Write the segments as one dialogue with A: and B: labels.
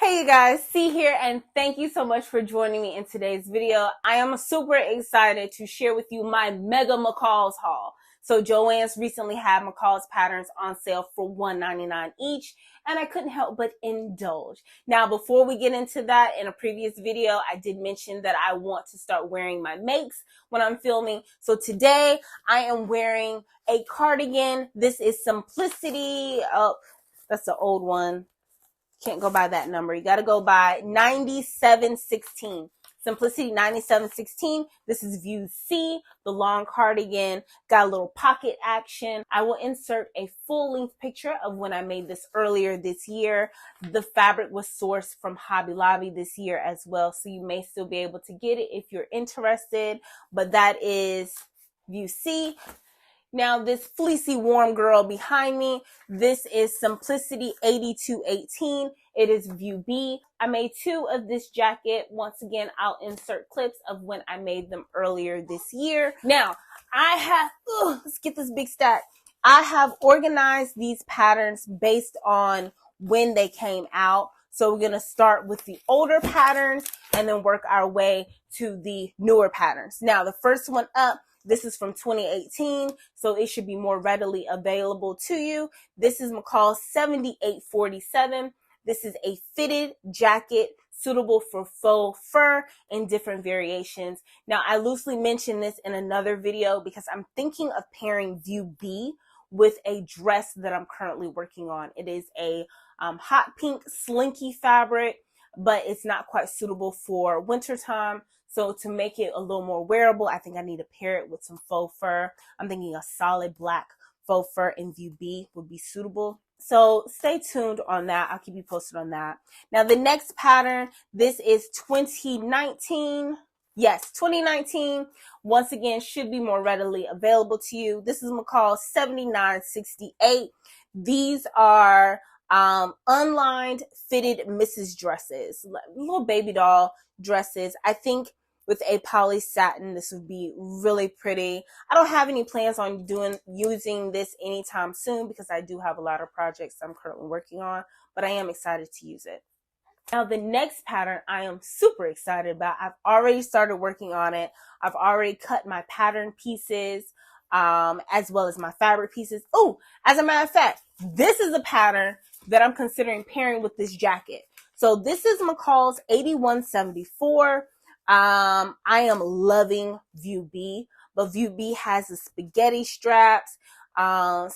A: Hey you guys, C here, and thank you so much for joining me in today's video. I am super excited to share with you my Mega McCalls haul. So Joann's recently had McCalls patterns on sale for $1.99 each, and I couldn't help but indulge. Now, before we get into that, in a previous video, I did mention that I want to start wearing my makes when I'm filming. So today, I am wearing a cardigan. This is Simplicity. Oh, that's the old one. Can't go by that number. You got to go by 9716. Simplicity 9716. This is view C, the long cardigan. Got a little pocket action. I will insert a full length picture of when I made this earlier this year. The fabric was sourced from Hobby Lobby this year as well, so you may still be able to get it if you're interested. But that is view C. Now, this fleecy warm girl behind me, this is Simplicity 8218. It is view B. I made two of this jacket. Once again, I'll insert clips of when I made them earlier this year. Now, let's get this big stack. I have organized these patterns based on when they came out. So we're going to start with the older patterns and then work our way to the newer patterns. Now, the first one up, this is from 2018, so it should be more readily available to you. This is McCall's 7847. This is a fitted jacket suitable for faux fur in different variations. Now, I loosely mentioned this in another video because I'm thinking of pairing view B with a dress that I'm currently working on. It is a hot pink slinky fabric, but it's not quite suitable for wintertime. So to make it a little more wearable, I think I need to pair it with some faux fur. I'm thinking a solid black faux fur in view B would be suitable. So stay tuned on that. I'll keep you posted on that. Now the next pattern, this is 2019. Yes, 2019. Once again, should be more readily available to you. This is McCall's 7968. These are unlined fitted misses dresses, little baby doll dresses. I think with a poly satin, this would be really pretty. I don't have any plans on using this anytime soon because I do have a lot of projects I'm currently working on, but I am excited to use it. Now, the next pattern I am super excited about. I've already started working on it. I've already cut my pattern pieces, as well as my fabric pieces. Oh, as a matter of fact, this is a pattern that I'm considering pairing with this jacket. So this is McCall's 8174. I am loving view B, but view B has the spaghetti straps, and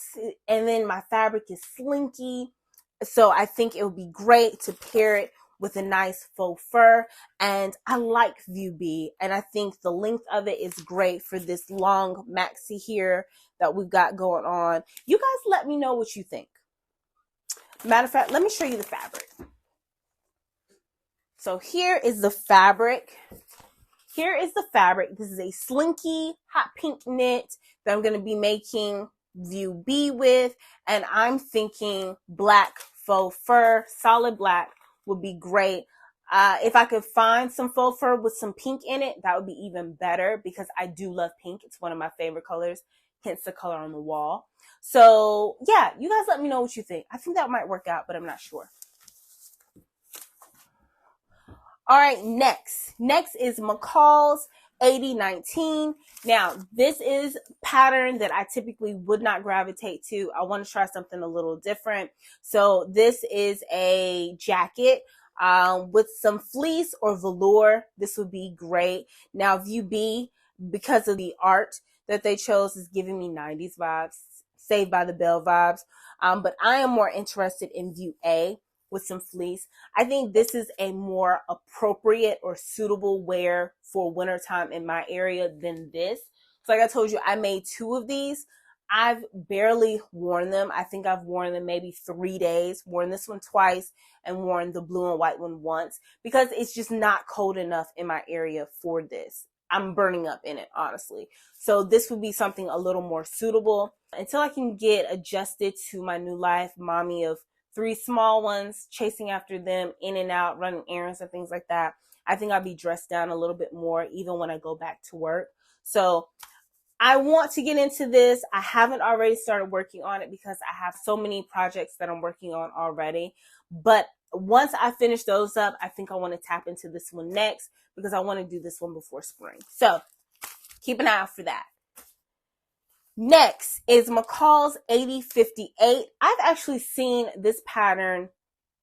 A: then my fabric is slinky. So I think it would be great to pair it with a nice faux fur, and I like view B, and I think the length of it is great for this long maxi here that we've got going on. You guys let me know what you think. Matter of fact, let me show you the fabric. So here is the fabric. Here is the fabric. This is a slinky hot pink knit that I'm going to be making view B with, and I'm thinking black faux fur, solid black would be great. If I could find some faux fur with some pink in it, that would be even better because I do love pink. It's one of my favorite colors, hence the color on the wall. So yeah, you guys let me know what you think. I think that might work out, but I'm not sure. All right, next is McCall's 8019. Now, this is pattern that I typically would not gravitate to. I want to try something a little different. So this is a jacket with some fleece or velour. This would be great. Now, view B, because of the art that they chose, is giving me 90s vibes, Saved by the Bell vibes. But I am more interested in view A with some fleece. I think this is a more appropriate or suitable wear for wintertime in my area than this. So like I told you, I made two of these. I've barely worn them. I think I've worn them maybe 3 days, worn this one twice and worn the blue and white one once because it's just not cold enough in my area for this. I'm burning up in it, honestly. So this would be something a little more suitable until I can get adjusted to my new life, mommy of 3 small ones, chasing after them in and out, running errands and things like that. I think I'll be dressed down a little bit more even when I go back to work. So I want to get into this. I haven't already started working on it because I have so many projects that I'm working on already. But once I finish those up, I think I want to tap into this one next because I want to do this one before spring. So keep an eye out for that. Next is McCall's 8058. I've actually seen this pattern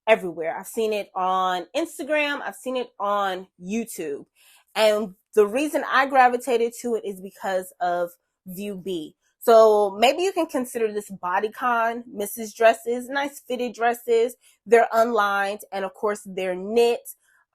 A: everywhere. I've seen it on Instagram. I've seen it on YouTube. And the reason I gravitated to it is because of View B. So maybe you can consider this bodycon misses dresses, nice fitted dresses. They're unlined, and of course they're knit.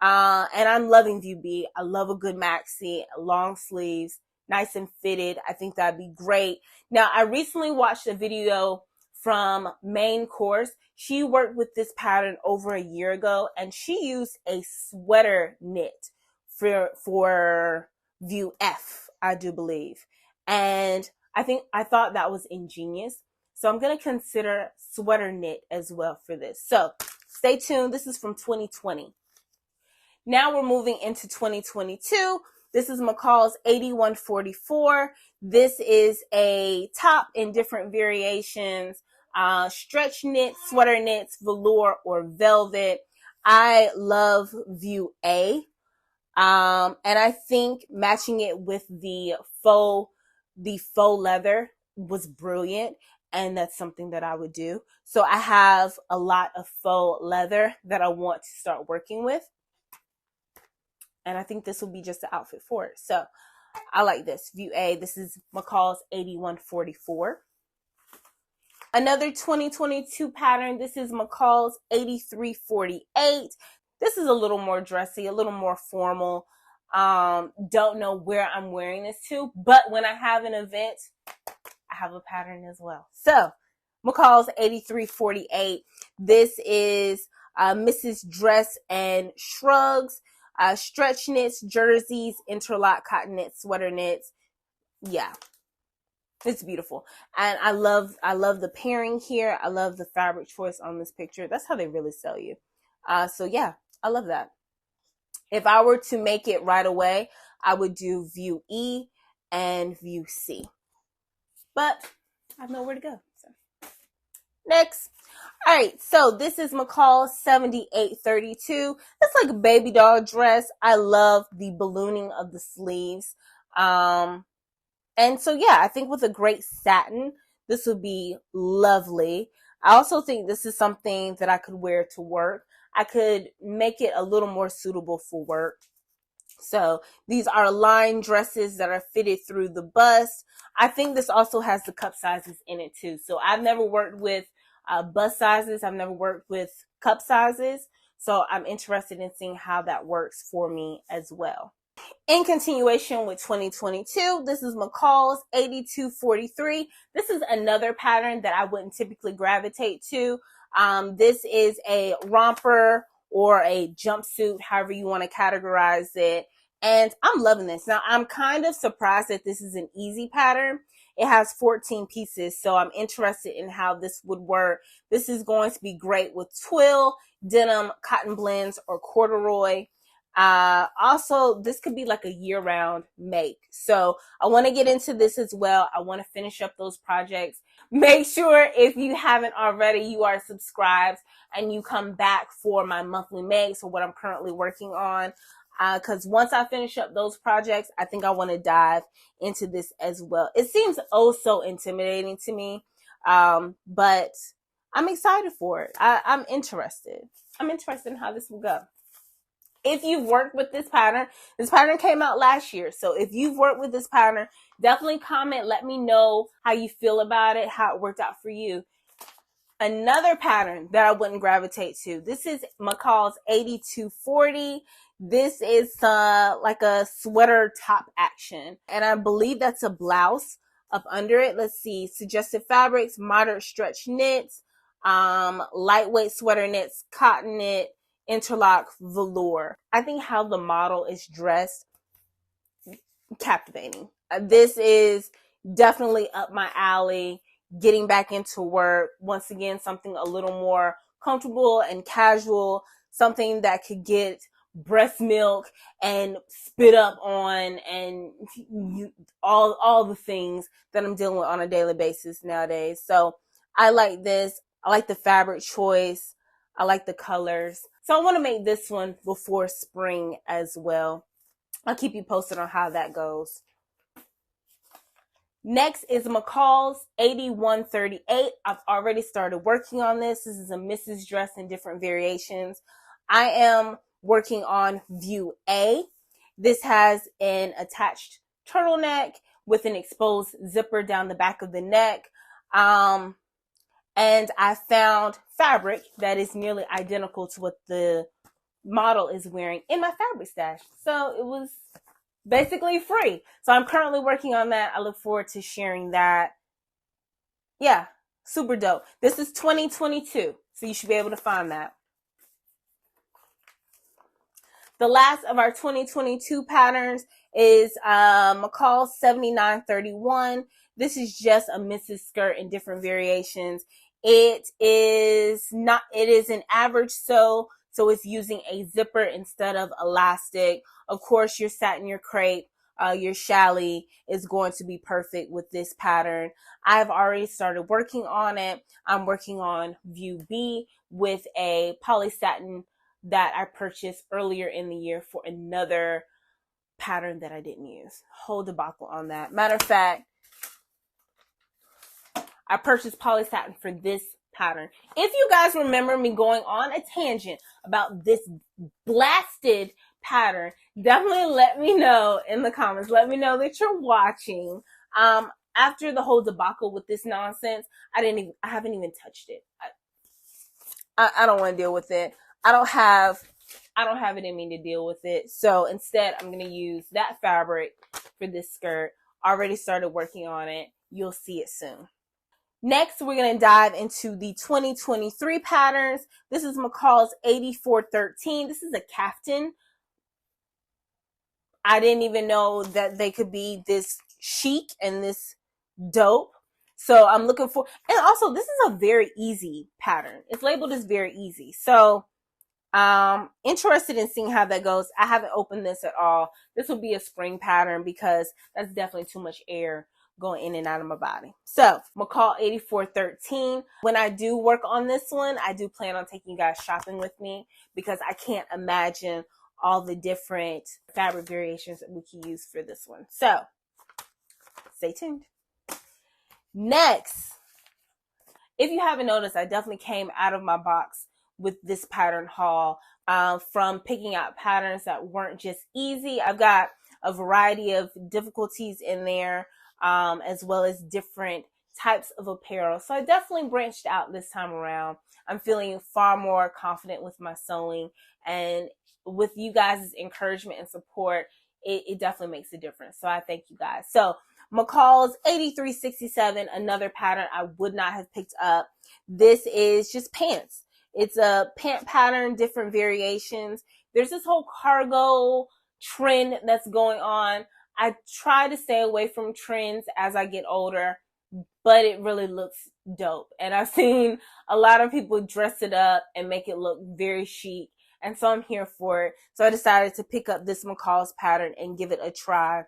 A: And I'm loving View B. I love a good maxi, long sleeves, nice and fitted. I think that'd be great. Now, I recently watched a video from Main Course. She worked with this pattern over a year ago, and she used a sweater knit for View F, I do believe. And I thought that was ingenious. So I'm going to consider sweater knit as well for this. So stay tuned. This is from 2020. Now we're moving into 2022. This is McCall's 8144. This is a top in different variations. Stretch knit, sweater knits, velour, or velvet. I love View A. And I think matching it with the faux leather was brilliant. And that's something that I would do. So I have a lot of faux leather that I want to start working with. And I think this will be just the outfit for it. So I like this. View A. This is McCall's 8144. Another 2022 pattern. This is McCall's 8348. This is a little more dressy, a little more formal. Don't know where I'm wearing this to, but when I have an event, I have a pattern as well. So McCall's 8348. This is Mrs. Dress and Shrugs. Stretch knits, jerseys, interlock cotton knits, sweater knits. Yeah, it's beautiful. And I love the pairing here. I love the fabric choice on this picture. That's how they really sell you. So yeah, I love that. If I were to make it right away, I would do View E and View C. But I have nowhere to go. So. Next. All right, so this is McCall's 7832. It's like a baby doll dress. I love the ballooning of the sleeves. And so, yeah, I think with a great satin, this would be lovely. I also think this is something that I could wear to work. I could make it a little more suitable for work. So these are line dresses that are fitted through the bust. I think this also has the cup sizes in it too. So I've never worked with bust sizes. I've never worked with cup sizes. So I'm interested in seeing how that works for me as well. In continuation with 2022, this is McCall's 8243. This is another pattern that I wouldn't typically gravitate to. This is a romper or a jumpsuit, however you want to categorize it. And I'm loving this. Now, I'm kind of surprised that this is an easy pattern. It has 14 pieces, so I'm interested in how this would work. This is going to be great with twill, denim, cotton blends, or corduroy. Also, this could be like a year-round make. So I want to get into this as well. I want to finish up those projects. Make sure if you haven't already, you are subscribed and you come back for my monthly makes or what I'm currently working on. Because once I finish up those projects, I think I want to dive into this as well. It seems oh so intimidating to me, but I'm excited for it. I'm interested. I'm interested in how this will go. If you've worked with this pattern came out last year. So if you've worked with this pattern, definitely comment. Let me know how you feel about it, how it worked out for you. Another pattern that I wouldn't gravitate to. This is McCall's 8240. This is like a sweater top action. And I believe that's a blouse up under it. Let's see. Suggested fabrics, moderate stretch knits, lightweight sweater knits, cotton knit, interlock, velour. I think how the model is dressed, captivating. This is definitely up my alley. Getting back into work. Once again, something a little more comfortable and casual. Something that could get breast milk and spit up on and all the things that I'm dealing with on a daily basis nowadays. So I like this. I like the fabric choice. I like the colors. So I want to make this one before spring as well. I'll keep you posted on how that goes. Next is McCall's 8138. I've already started working on this. This is a Mrs. dress in different variations. I am working on view A. This has an attached turtleneck with an exposed zipper down the back of the neck. And I found fabric that is nearly identical to what the model is wearing in my fabric stash. So it was basically free. So I'm currently working on that. I look forward to sharing that. Yeah, super dope. This is 2022, so you should be able to find that. The last of our 2022 patterns is McCall's 7931. This is just a Mrs. skirt in different variations. It is an average sew, so it's using a zipper instead of elastic. Of course, your satin, your crepe, your challis is going to be perfect with this pattern. I've already started working on it. I'm working on view B with a poly satin that I purchased earlier in the year for another pattern that I didn't use. Whole debacle on that. Matter of fact, I purchased poly satin for this pattern. If you guys remember me going on a tangent about this blasted pattern, definitely let me know in the comments. Let me know that you're watching. After the whole debacle with this nonsense, I haven't even touched it. I don't want to deal with it. I don't have it in me to deal with it. So instead, I'm going to use that fabric for this skirt. Already started working on it. You'll see it soon. Next, we're going to dive into the 2023 patterns. This is McCall's 8413. This is a caftan. I didn't even know that they could be this chic and this dope. So I'm looking for, and also this is a very easy pattern. It's labeled as very easy. So interested in seeing how that goes. I haven't opened this at all. This will be a spring pattern because that's definitely too much air going in and out of my body. So McCall 8413. When I do work on this one, I do plan on taking you guys shopping with me because I can't imagine all the different fabric variations that we can use for this one. So stay tuned. Next, if you haven't noticed, I definitely came out of my box with this pattern haul from picking out patterns that weren't just easy. I've got a variety of difficulties in there, as well as different types of apparel. So I definitely branched out this time around. I'm feeling far more confident with my sewing, and with you guys' encouragement and support, it definitely makes a difference. So I thank you guys. So McCall's 8367, another pattern I would not have picked up. This is just pants. It's a pant pattern, different variations. There's this whole cargo trend that's going on. I try to stay away from trends as I get older, but it really looks dope. And I've seen a lot of people dress it up and make it look very chic. And so I'm here for it. So I decided to pick up this McCall's pattern and give it a try.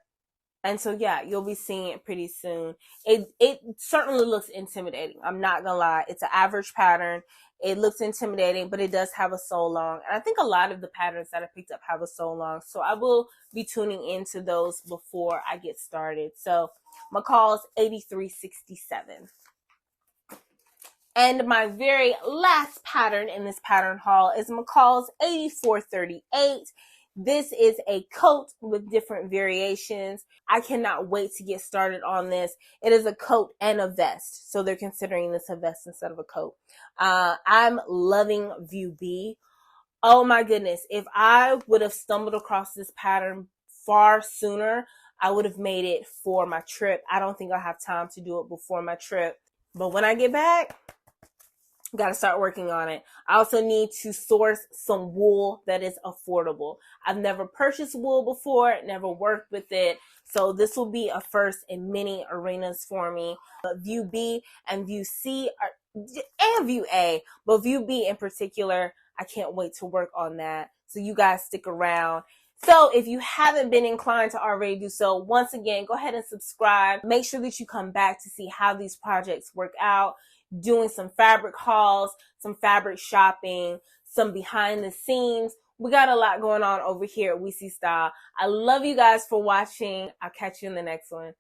A: And so, yeah, you'll be seeing it pretty soon. It certainly looks intimidating. I'm not gonna lie. It's an average pattern. It looks intimidating, but it does have a sew along. And I think a lot of the patterns that I picked up have a sew along. So I will be tuning into those before I get started. So McCall's 8367. And my very last pattern in this pattern haul is McCall's 8438. This is a coat with different variations. I cannot wait to get started on this. It is a coat and a vest. So they're considering this a vest instead of a coat. I'm loving view B. Oh my goodness. If I would have stumbled across this pattern far sooner, I would have made it for my trip. I don't think I'll have time to do it before my trip. But when I get back, got to start working on it. I also need to source some wool that is affordable. I've never purchased wool before, never worked with it. So this will be a first in many arenas for me. But view B and view C and view A, but view B in particular, I can't wait to work on that. So you guys stick around. So if you haven't been inclined to already do so, once again, go ahead and subscribe. Make sure that you come back to see how these projects work out. doing some fabric hauls, some fabric shopping, some behind the scenes. We got a lot going on over here at We See Style. I love you guys for watching. I'll catch you in the next one.